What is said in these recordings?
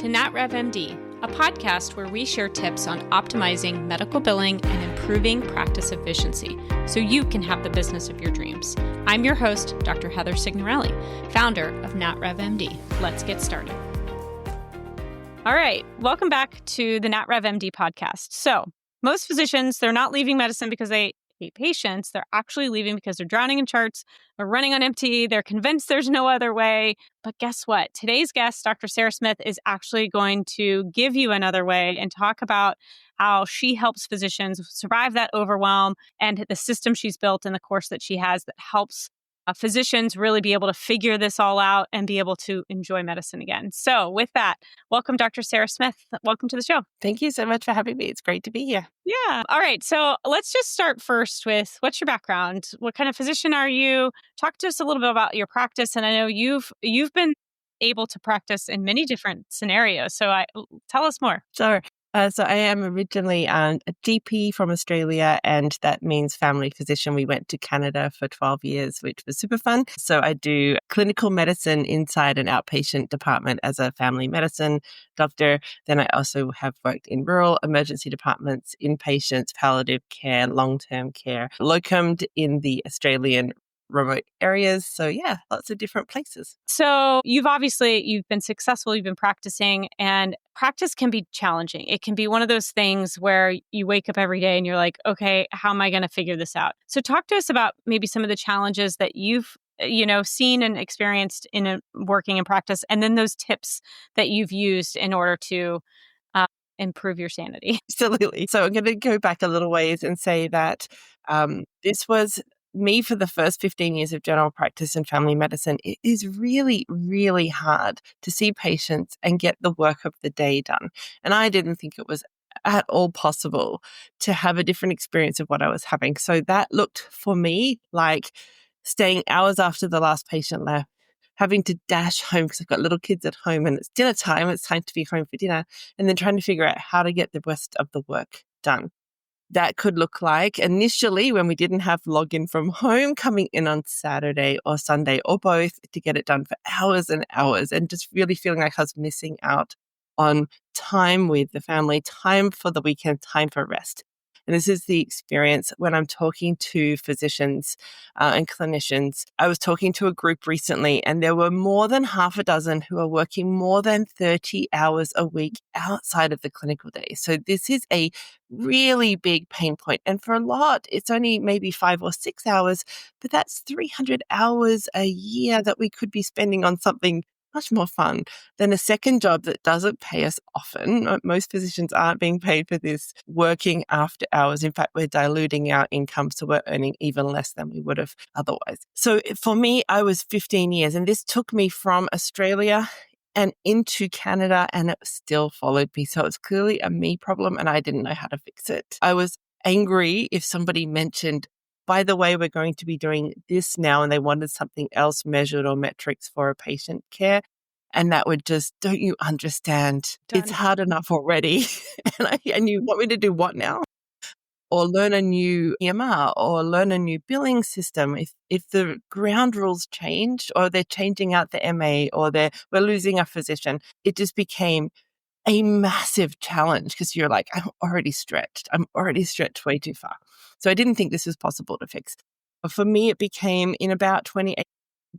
to NatRevMD, a podcast where we share tips on optimizing medical billing and improving practice efficiency so you can have the business of your dreams. I'm your host, Dr. Heather Signorelli, founder of NatRevMD. Let's get started. All right, welcome back to the NatRevMD podcast. So most physicians, they're not leaving medicine because they hate patients. They're actually leaving because they're drowning in charts, they're running on empty, they're convinced there's no other way. But guess what? Today's guest, Dr. Sarah Smith, is actually going to give you another way and talk about how she helps physicians survive that overwhelm and the system she's built and the course that she has that helps physicians really be able to figure this all out and be able to enjoy medicine again. So with that, welcome, Dr. Sarah Smith. Welcome to the show. Thank you so much for having me. It's great to be here. Yeah. All right. So let's just start first with what's your background? What kind of physician are you? Talk to us a little bit about your practice. And I know you've been able to practice in many different scenarios. So tell us more. Sure. So I am originally a GP from Australia, and that means family physician. We went to Canada for 12 years, which was super fun. So I do clinical medicine inside an outpatient department as a family medicine doctor. Then I also have worked in rural emergency departments, inpatients, palliative care, long-term care, locumed in the Australian remote areas. So yeah, lots of different places. So you've been successful, you've been practicing, and practice can be challenging. It can be one of those things where you wake up every day and you're like, okay, how am I going to figure this out? So talk to us about maybe some of the challenges that you've seen and experienced in working in practice, and then those tips that you've used in order to improve your sanity. Absolutely. So I'm going to go back a little ways and say that this was me for the first 15 years of general practice and family medicine. It is really, really hard to see patients and get the work of the day done. And I didn't think it was at all possible to have a different experience of what I was having. So that looked for me like staying hours after the last patient left, having to dash home because I've got little kids at home and it's dinner time. It's time to be home for dinner. And then trying to figure out how to get the rest of the work done. That could look like initially when we didn't have login from home, coming in on Saturday or Sunday or both to get it done for hours and hours, and just really feeling like I was missing out on time with the family, time for the weekend, time for rest. And this is the experience when I'm talking to physicians and clinicians. I was talking to a group recently, and there were more than half a dozen who are working more than 30 hours a week outside of the clinical day. So this is a really big pain point. And for a lot, it's only maybe 5 or 6 hours, but that's 300 hours a year that we could be spending on something much more fun than a second job that doesn't pay us often. Most physicians aren't being paid for this working after hours. In fact, we're diluting our income, so we're earning even less than we would have otherwise. So for me, I was 15 years, and this took me from Australia and into Canada, and it still followed me. So it's clearly a me problem, and I didn't know how to fix it. I was angry if somebody mentioned, by the way, we're going to be doing this now, and they wanted something else measured or metrics for a patient care. And that would just, don't you understand? Done. It's hard enough already. and you want me to do what now? Or learn a new EMR or learn a new billing system. If the ground rules change or they're changing out the MA or we're losing a physician, it just became a massive challenge because you're like, I'm already stretched way too far. So I didn't think this was possible to fix. But for me, it became in about 2018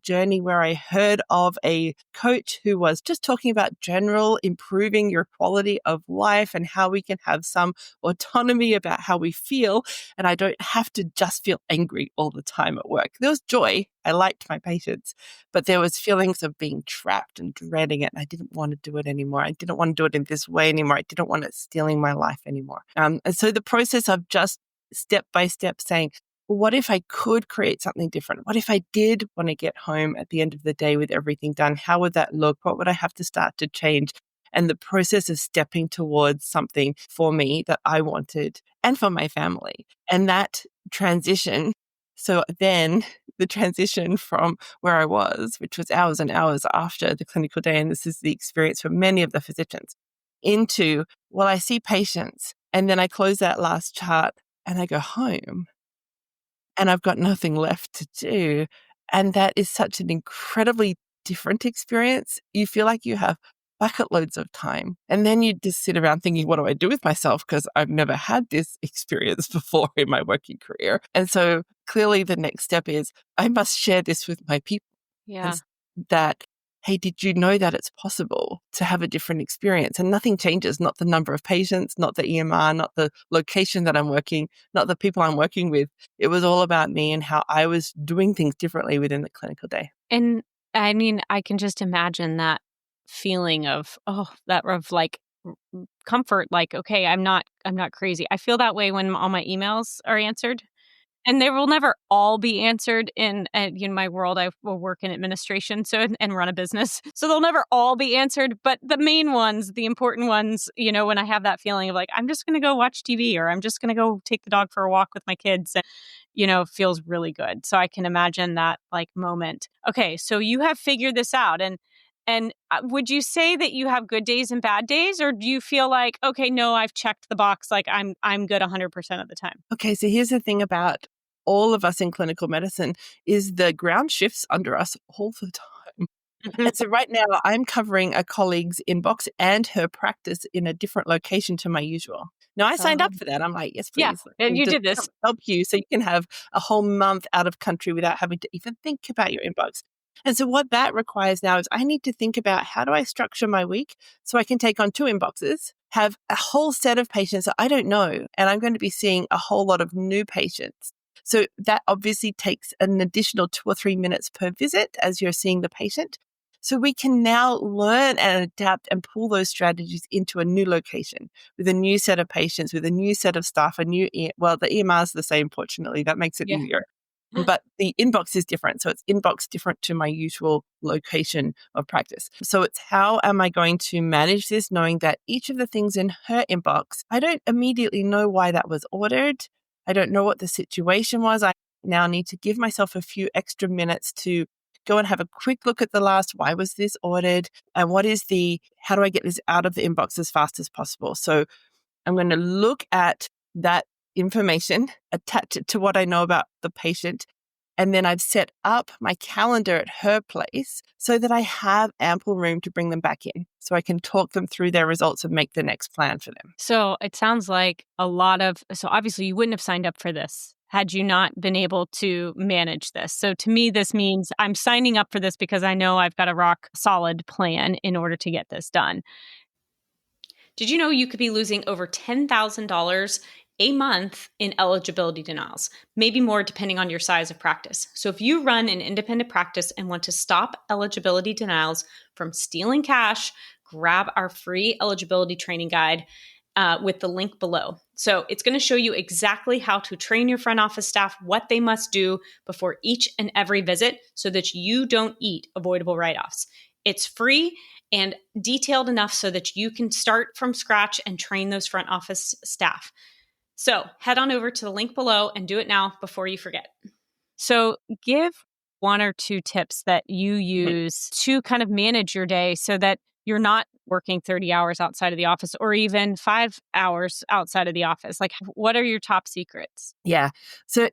journey where I heard of a coach who was just talking about general improving your quality of life and how we can have some autonomy about how we feel. And I don't have to just feel angry all the time at work. There was joy. I liked my patients, but there was feelings of being trapped and dreading it. And I didn't want to do it anymore. I didn't want to do it in this way anymore. I didn't want it stealing my life anymore. And so the process of just step by step saying, what if I could create something different? What if I did want to get home at the end of the day with everything done? How would that look? What would I have to start to change? And the process of stepping towards something for me that I wanted and for my family. And that transition. So then the transition from where I was, which was hours and hours after the clinical day, and this is the experience for many of the physicians, into, well, I see patients and then I close that last chart and I go home. And I've got nothing left to do. And that is such an incredibly different experience. You feel like you have bucket loads of time. And then you just sit around thinking, what do I do with myself? Because I've never had this experience before in my working career. And so clearly the next step is I must share this with my people. Yeah. That, hey, did you know that it's possible to have a different experience? And nothing changes, not the number of patients, not the EMR, not the location that I'm working, not the people I'm working with. It was all about me and how I was doing things differently within the clinical day. And I mean, I can just imagine that feeling of, comfort, like, okay, I'm not crazy. I feel that way when all my emails are answered. And they will never all be answered in my world. I will work in administration and run a business. So they'll never all be answered. But the main ones, the important ones, when I have that feeling of like, I'm just going to go watch TV or I'm just going to go take the dog for a walk with my kids, feels really good. So I can imagine that like moment. Okay, so you have figured this out. And would you say that you have good days and bad days, or do you feel like, okay, no, I've checked the box, like I'm good 100% of the time? Okay, so here's the thing about all of us in clinical medicine is the ground shifts under us all the time. And so right now I'm covering a colleague's inbox and her practice in a different location to my usual. Now I signed up for that. I'm like, yes, please. Yeah, and you did this. Help you so you can have a whole month out of country without having to even think about your inbox. And so what that requires now is I need to think about how do I structure my week so I can take on 2 inboxes, have a whole set of patients that I don't know, and I'm going to be seeing a whole lot of new patients. So that obviously takes an additional 2 or 3 minutes per visit as you're seeing the patient. So we can now learn and adapt and pull those strategies into a new location with a new set of patients, with a new set of staff, the EMR is the same, fortunately. That makes it easier. But the inbox is different. So it's inbox different to my usual location of practice. So it's how am I going to manage this, knowing that each of the things in her inbox, I don't immediately know why that was ordered. I don't know what the situation was. I now need to give myself a few extra minutes to go and have a quick look at the last, why was this ordered? And how do I get this out of the inbox as fast as possible? So I'm going to look at that information, attach it to what I know about the patient, and then I've set up my calendar at her place so that I have ample room to bring them back in so I can talk them through their results and make the next plan for them. So it sounds like so obviously you wouldn't have signed up for this had you not been able to manage this. So to me, this means I'm signing up for this because I know I've got a rock solid plan in order to get this done. Did you know you could be losing over $10,000 a month in eligibility denials, maybe more depending on your size of practice? So if you run an independent practice and want to stop eligibility denials from stealing cash, grab our free eligibility training guide with the link below. So it's going to show you exactly how to train your front office staff, what they must do before each and every visit so that you don't eat avoidable write-offs. It's free and detailed enough so that you can start from scratch and train those front office staff. So head on over to the link below and do it now before you forget. So give 1 or 2 tips that you use to kind of manage your day so that you're not working 30 hours outside of the office or even 5 hours outside of the office. Like, what are your top secrets? Yeah. So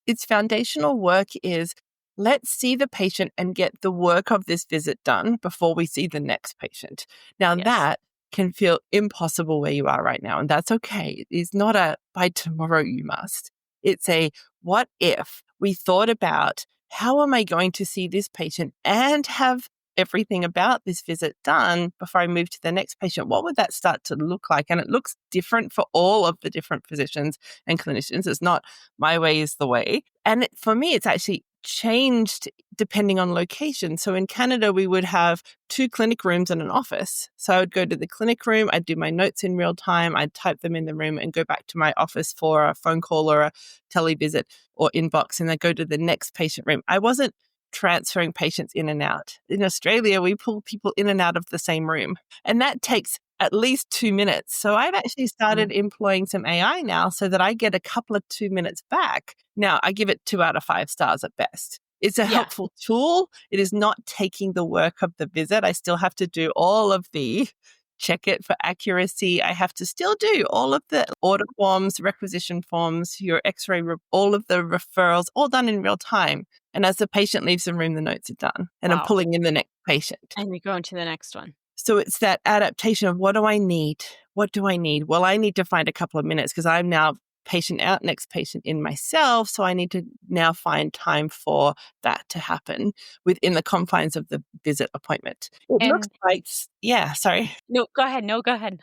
its foundational work is let's see the patient and get the work of this visit done before we see the next patient. Now that can feel impossible where you are right now, and that's okay. It's not a by tomorrow you must. It's a what if we thought about how am I going to see this patient and have everything about this visit done before I move to the next patient? What would that start to look like? And it looks different for all of the different physicians and clinicians. It's not my way is the way. And for me, it's actually changed depending on location. So in Canada, we would have 2 clinic rooms and an office. So I would go to the clinic room, I'd do my notes in real time, I'd type them in the room and go back to my office for a phone call or a televisit or inbox, and I'd go to the next patient room. I wasn't transferring patients in and out. In Australia, we pull people in and out of the same room, and that takes at least 2 minutes. So I've actually started employing some AI now so that I get a couple of 2 minutes back. Now, I give it 2 out of 5 stars at best. It's a helpful tool. It is not taking the work of the visit. I still have to do all of the check it for accuracy. I have to still do all of the order forms, requisition forms, your x-ray, all of the referrals, all done in real time. And as the patient leaves the room, the notes are done. And I'm pulling in the next patient. And you're going to the next one. So it's that adaptation of what do I need? What do I need? Well, I need to find a couple of minutes because I'm now patient out, next patient in myself. So I need to now find time for that to happen within the confines of the visit appointment. It looks And like, yeah, sorry. no, go ahead. No, go ahead.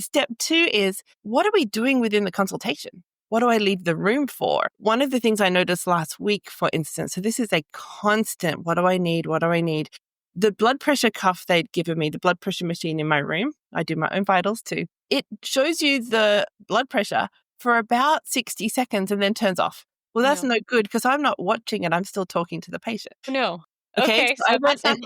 Step 2 is, what are we doing within the consultation? What do I leave the room for? One of the things I noticed last week, for instance, so this is a constant, what do I need? What do I need? The blood pressure cuff they'd given me, the blood pressure machine in my room, I do my own vitals too. It shows you the blood pressure for about 60 seconds and then turns off. Well, that's No. no good because I'm not watching it. I'm still talking to the patient. No. Okay, Okay. so So that's not.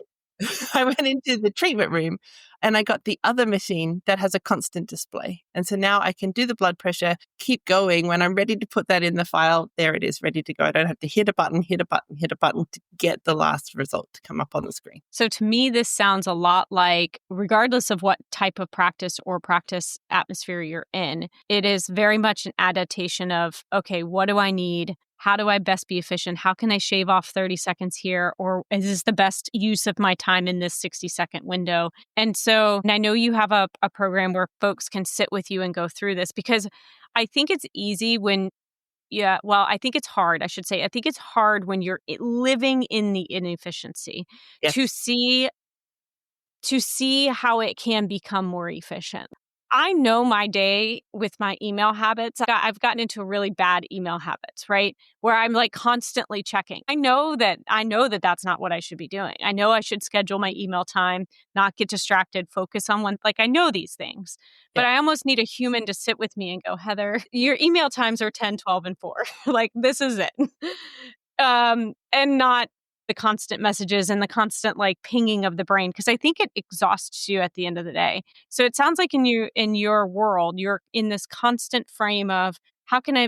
I went into the treatment room and I got the other machine that has a constant display. And so now I can do the blood pressure, keep going. When I'm ready to put that in the file, there it is, ready to go. I don't have to hit a button to get the last result to come up on the screen. So to me, this sounds a lot like, regardless of what type of practice or practice atmosphere you're in, it is very much an adaptation of, okay, what do I need? How do I best be efficient? How can I shave off 30 seconds here? Or is this the best use of my time in this 60-second window? And so, and I know you have a program where folks can sit with you and go through this, because I think it's easy when, yeah, well, I think it's hard, I should say. I think it's hard when you're living in the inefficiency Yes. to see how it can become more efficient. I know my day with my email habits. I've gotten into really bad email habits, right? Where I'm like constantly checking. I know that that's not what I should be doing. I know I should schedule my email time, not get distracted, focus on one. Like I know these things, but I almost need a human to sit with me and go, Heather, your email times are 10, 12, and 4. Like this is it. And not the constant messages and the constant like pinging of the brain, because I think it exhausts you at the end of the day. So it sounds like in your world, you're in this constant frame of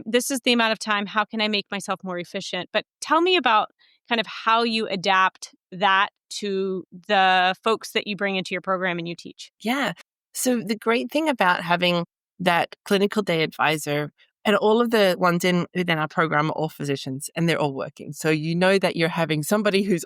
this is the amount of time, how can I make myself more efficient? But tell me about kind of how you adapt that to the folks that you bring into your program and you teach. Yeah. So the great thing about having that clinical day advisor, and all of the ones within our program are all physicians and they're all working. So you know that you're having somebody who's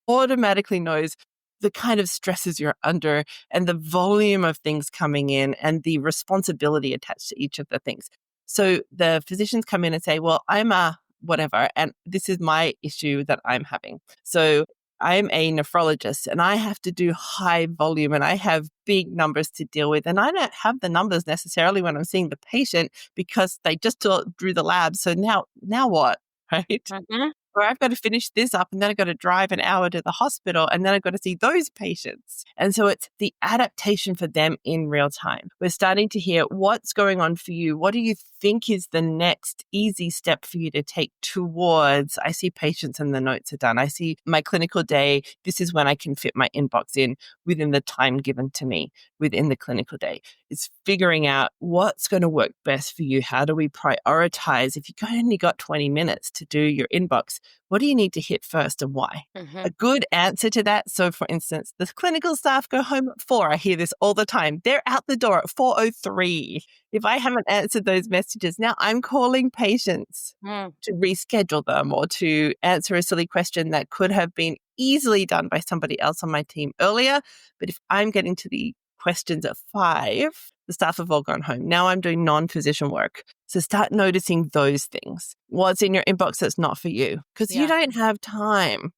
automatically knows the kind of stresses you're under and the volume of things coming in and the responsibility attached to each of the things. So the physicians come in and say, well, I'm a whatever, and this is my issue that I'm having. So I'm a nephrologist and I have to do high volume and I have big numbers to deal with. And I don't have the numbers necessarily when I'm seeing the patient because they just drew the lab. So now what, right? Mm-hmm. Or I've got to finish this up and then I've got to drive an hour to the hospital and then I've got to see those patients. And so it's the adaptation for them in real time. We're starting to hear what's going on for you. What do you think is the next easy step for you to take towards, I see patients and the notes are done. I see my clinical day. This is when I can fit my inbox in within the time given to me within the clinical day. It's figuring out what's going to work best for you. How do we prioritize? If you've only got 20 minutes to do your inbox, what do you need to hit first and why? Mm-hmm. A good answer to that. So for instance, the clinical staff go home at 4. I hear this all the time. They're out the door at 4:03. If I haven't answered those messages, now I'm calling patients to reschedule them or to answer a silly question that could have been easily done by somebody else on my team earlier. But if I'm getting to the questions at 5, the staff have all gone home. Now I'm doing non-physician work. So start noticing those things. What's in your inbox that's not for you? Because you don't have time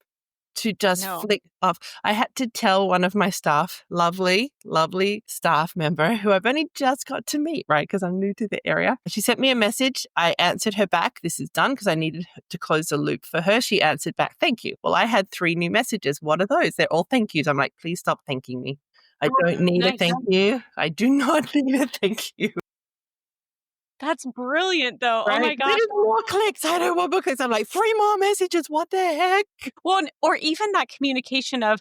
to just flick off. I had to tell one of my staff, lovely staff member who I've only just got to meet, right? Because I'm new to the area. She sent me a message. I answered her back. This is done because I needed to close the loop for her. She answered back, thank you. Well, I had 3 new messages. What are those? They're all thank yous. I'm like, please stop thanking me. I don't need a thank you. I do not need a thank you. That's brilliant, though. Right? Oh my gosh. I don't want clicks. I don't want more clicks. I'm like, 3 more messages. What the heck? Well, or even that communication of,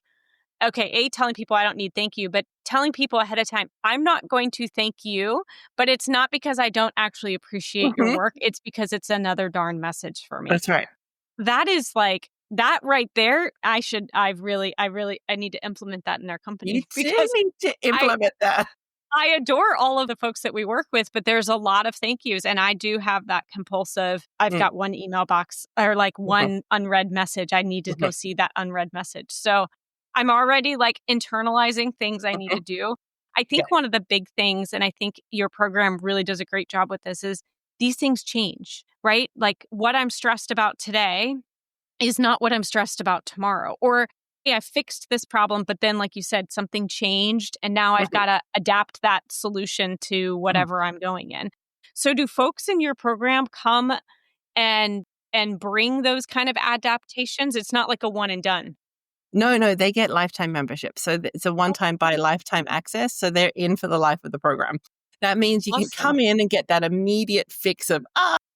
okay, telling people I don't need thank you, but telling people ahead of time, I'm not going to thank you, but it's not because I don't actually appreciate your work. It's because it's another darn message for me. That's right. That is like, that right there, I need to implement that in our company. You do need to implement that. I adore all of the folks that we work with, but there's a lot of thank yous. And I do have that compulsive, I've got one email box or like one unread message. I need to go see that unread message. So I'm already like internalizing things I need to do. I Yeah. think one of the big things, and I think your program really does a great job with this, is these things change, right? Like what I'm stressed about today is not what I'm stressed about tomorrow. Or, hey, I fixed this problem, but then, like you said, something changed and now I've got to adapt that solution to whatever I'm going in. So do folks in your program come and bring those kind of adaptations? It's not like a one and done. No, they get lifetime membership. So it's a one-time buy lifetime access. So they're in for the life of the program. That means you can come in and get that immediate fix of,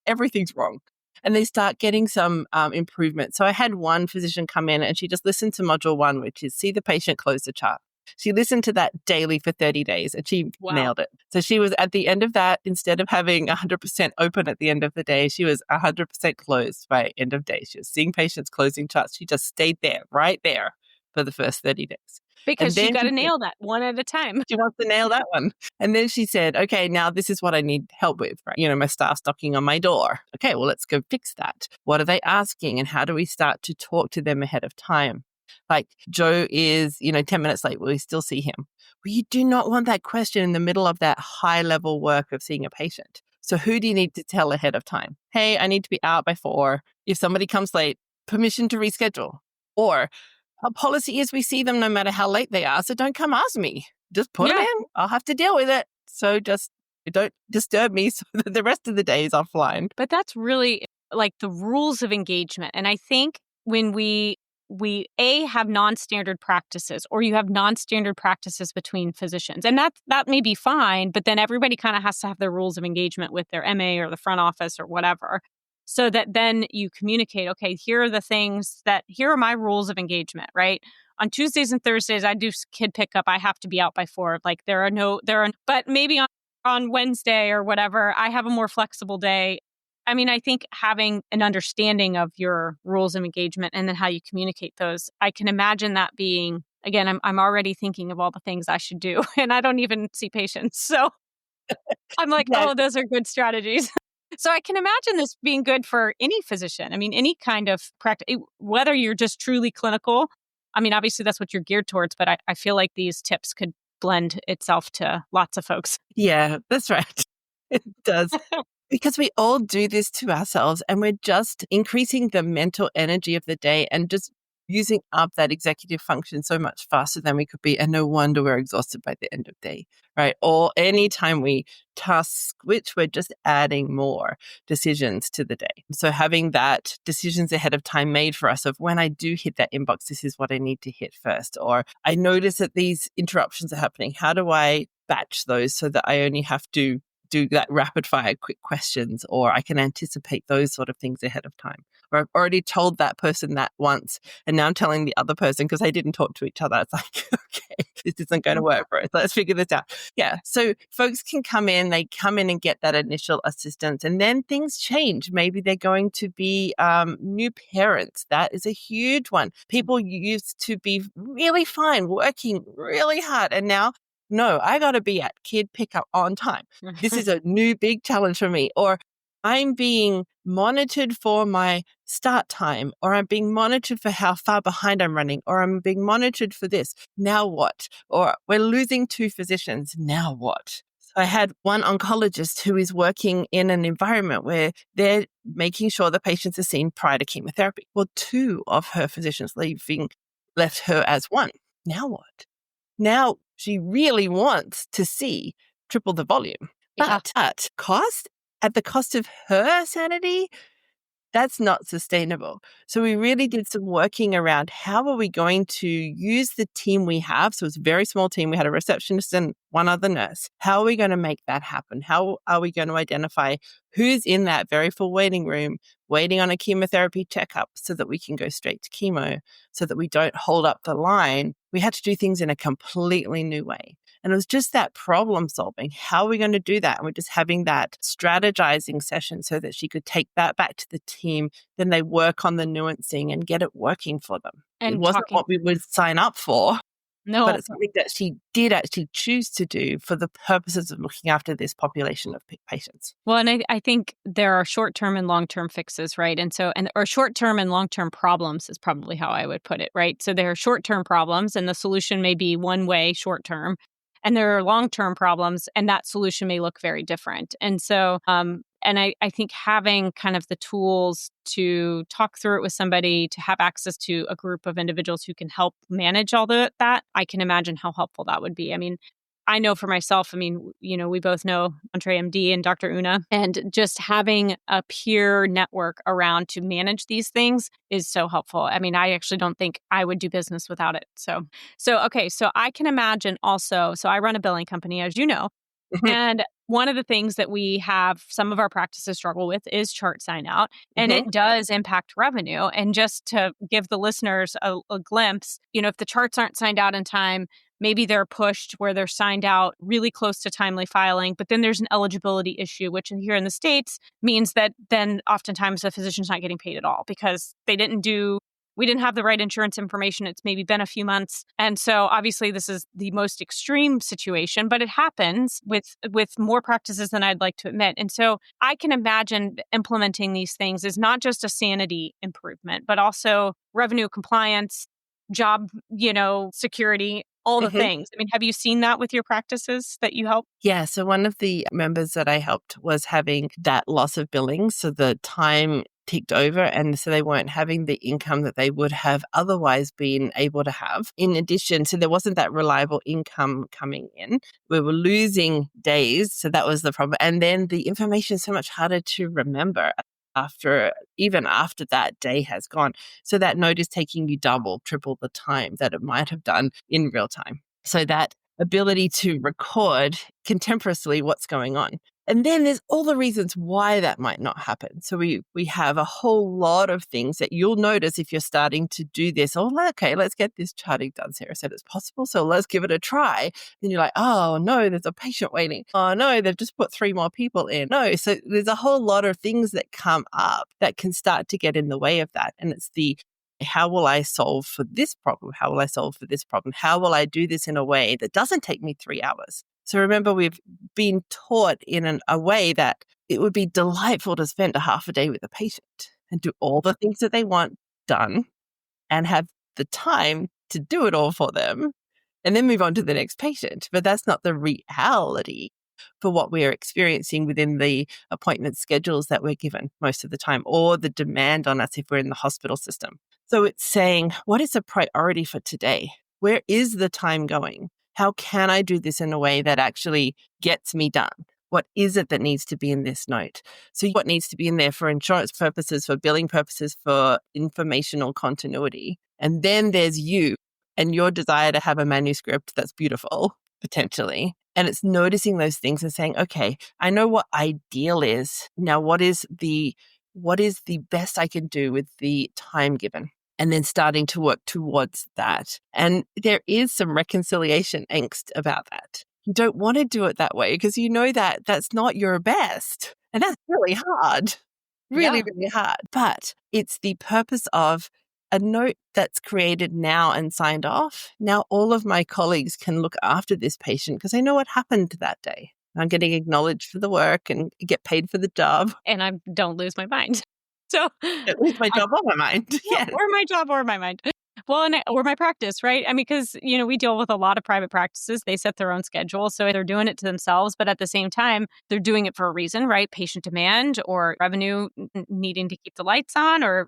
everything's wrong. And they start getting some improvement. So I had one physician come in and she just listened to module 1, which is see the patient, close the chart. She listened to that daily for 30 days and she nailed it. So she was at the end of that, instead of having 100% open at the end of the day, she was 100% closed by end of day. She was seeing patients, closing charts. She just stayed there, right there for the first 30 days. Because you got to nail that one at a time. She wants to nail that one. And then she said, okay, now this is what I need help with, right? You know, my staff's knocking on my door. Okay, well, let's go fix that. What are they asking? And how do we start to talk to them ahead of time? Like Joe is, 10 minutes late. Will we still see him? Well, you do not want that question in the middle of that high level work of seeing a patient. So who do you need to tell ahead of time? Hey, I need to be out by 4. If somebody comes late, permission to reschedule. Or our policy is we see them no matter how late they are. So don't come ask me. Just put them in. I'll have to deal with it. So just don't disturb me so that the rest of the day is offline. But that's really like the rules of engagement. And I think when we have non-standard practices, or you have non-standard practices between physicians, and that may be fine, but then everybody kind of has to have their rules of engagement with their MA or the front office or whatever. So that then you communicate, okay, here are my rules of engagement, right? On Tuesdays and Thursdays, I do kid pickup. I have to be out by 4. Like but maybe on Wednesday or whatever, I have a more flexible day. I mean, I think having an understanding of your rules of engagement and then how you communicate those, I can imagine that being, again, I'm already thinking of all the things I should do and I don't even see patients. So I'm like, oh, those are good strategies. So I can imagine this being good for any physician. I mean, any kind of practice, whether you're just truly clinical. I mean, obviously that's what you're geared towards, but I feel like these tips could blend itself to lots of folks. Yeah, that's right. It does. Because we all do this to ourselves and we're just increasing the mental energy of the day and just using up that executive function so much faster than we could be. And no wonder we're exhausted by the end of the day, right? Or anytime we task switch, we're just adding more decisions to the day. So having that decisions ahead of time made for us of when I do hit that inbox, this is what I need to hit first. Or I notice that these interruptions are happening. How do I batch those so that I only have to do that rapid fire quick questions, or I can anticipate those sort of things ahead of time. Or I've already told that person that once and now I'm telling the other person because they didn't talk to each other. It's like, okay, this isn't going to work for us. Let's figure this out. Yeah. So folks can come in and get that initial assistance and then things change. Maybe they're going to be new parents. That is a huge one. People used to be really fine, working really hard, and now no, I got to be at kid pickup on time. This is a new big challenge for me. Or I'm being monitored for my start time, or I'm being monitored for how far behind I'm running, or I'm being monitored for this. Now what? Or we're losing 2 physicians. Now what? So I had one oncologist who is working in an environment where they're making sure the patients are seen prior to chemotherapy. Well, 2 of her physicians left her as one. Now what? Now she really wants to see triple the volume. But at the cost of her sanity, that's not sustainable. So we really did some working around how are we going to use the team we have. So it's a very small team. We had a receptionist and one other nurse. How are we going to make that happen? How are we going to identify who's in that very full waiting room, waiting on a chemotherapy checkup so that we can go straight to chemo, so that we don't hold up the line? We had to do things in a completely new way. And it was just that problem solving. How are we going to do that? And we're just having that strategizing session so that she could take that back to the team. Then they work on the nuancing and get it working for them. And it wasn't what we would sign up for. but No. it's something that she did actually choose to do for the purposes of looking after this population of patients. Well, and I think there are short-term and long-term fixes, right? Or short-term and long-term problems is probably how I would put it, right? So there are short-term problems and the solution may be one way short-term. And there are long-term problems and that solution may look very different. And I think having kind of the tools to talk through it with somebody, to have access to a group of individuals who can help manage all that, I can imagine how helpful that would be. I mean, I know for myself, we both know NatRevMD and Dr. Una, and just having a peer network around to manage these things is so helpful. I mean, I actually don't think I would do business without it. Okay. So I can imagine also, so I run a billing company, as you know, and one of the things that we have some of our practices struggle with is chart sign out, and it does impact revenue. And just to give the listeners a glimpse, if the charts aren't signed out in time, maybe they're pushed where they're signed out really close to timely filing, but then there's an eligibility issue, which here in the States means that then oftentimes the physician's not getting paid at all because we didn't have the right insurance information. It's maybe been a few months. And so obviously this is the most extreme situation, but it happens with more practices than I'd like to admit. And so I can imagine implementing these things is not just a sanity improvement, but also revenue compliance, job, security, all the things. I mean, have you seen that with your practices that you help? Yeah. So one of the members that I helped was having that loss of billing. So the time ticked over, and so they weren't having the income that they would have otherwise been able to have. In addition, so there wasn't that reliable income coming in. We were losing days, so that was the problem. And then the information is so much harder to remember even after that day has gone. So that note is taking you double, triple the time that it might have done in real time. So that ability to record contemporaneously what's going on. And then there's all the reasons why that might not happen. So we have a whole lot of things that you'll notice if you're starting to do this. Oh, okay, let's get this charting done, Sarah said it's possible. So let's give it a try. Then you're like, oh no, there's a patient waiting. Oh no, they've just put 3 more people in. No, so there's a whole lot of things that come up that can start to get in the way of that. And it's how will I solve for this problem? How will I solve for this problem? How will I do this in a way that doesn't take me 3 hours? So remember, we've been taught in a way that it would be delightful to spend a half a day with a patient and do all the things that they want done and have the time to do it all for them and then move on to the next patient. But that's not the reality for what we are experiencing within the appointment schedules that we're given most of the time, or the demand on us if we're in the hospital system. So it's saying, what is a priority for today? Where is the time going? How can I do this in a way that actually gets me done? What is it that needs to be in this note? So what needs to be in there for insurance purposes, for billing purposes, for informational continuity? And then there's you and your desire to have a manuscript that's beautiful, potentially. And it's noticing those things and saying, okay, I know what ideal is. Now, what is the best I can do with the time given? And then starting to work towards that. And there is some reconciliation angst about that. You don't want to do it that way because you know that that's not your best. And that's really hard, really, really hard. But it's the purpose of a note that's created now and signed off. Now all of my colleagues can look after this patient because they know what happened that day. I'm getting acknowledged for the work and get paid for the job. And I don't lose my mind. So at least my job or my mind. Yeah, or my job or my mind. Well, or my practice, right? I mean, because, we deal with a lot of private practices. They set their own schedule. So they're doing it to themselves. But at the same time, they're doing it for a reason, right? Patient demand or revenue needing to keep the lights on or,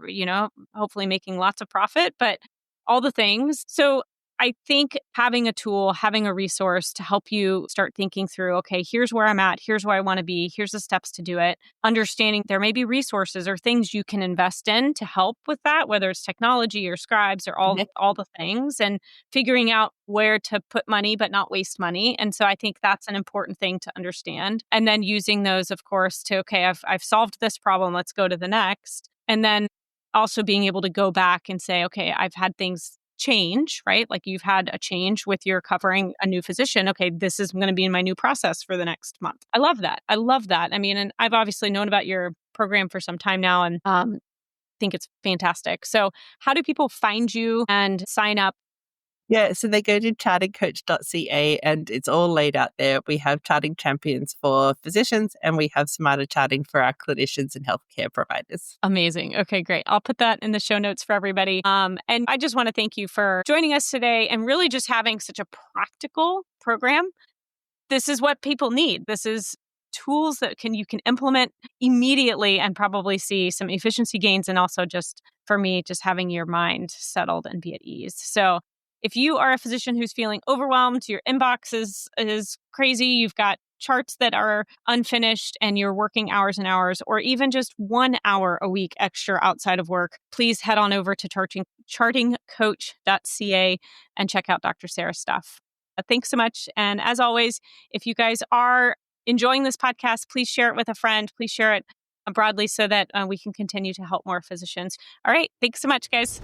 hopefully making lots of profit, but all the things. So I think having a tool, having a resource to help you start thinking through, okay, here's where I'm at, here's where I want to be, here's the steps to do it. Understanding there may be resources or things you can invest in to help with that, whether it's technology or scribes or all the things, and figuring out where to put money but not waste money. And so I think that's an important thing to understand. And then using those, of course, to, okay, I've solved this problem, let's go to the next. And then also being able to go back and say, okay, I've had things change, right? Like you've had a change with your covering a new physician. Okay, this is going to be in my new process for the next month. I love that. I mean, and I've obviously known about your program for some time now and think it's fantastic. So how do people find you and sign up Yeah, so they go to chattingcoach.ca and it's all laid out there. We have chatting champions for physicians and we have smarter chatting for our clinicians and healthcare providers. Amazing. Okay, great. I'll put that in the show notes for everybody. And I just want to thank you for joining us today and really just having such a practical program. This is what people need. This is tools that you can implement immediately and probably see some efficiency gains, and also just for me, just having your mind settled and be at ease. So if you are a physician who's feeling overwhelmed, your inbox is crazy, you've got charts that are unfinished and you're working hours and hours, or even just 1 hour a week extra outside of work, please head on over to chartingcoach.ca and check out Dr. Sarah's stuff. Thanks so much. And as always, if you guys are enjoying this podcast, please share it with a friend. Please share it broadly so that we can continue to help more physicians. All right. Thanks so much, guys.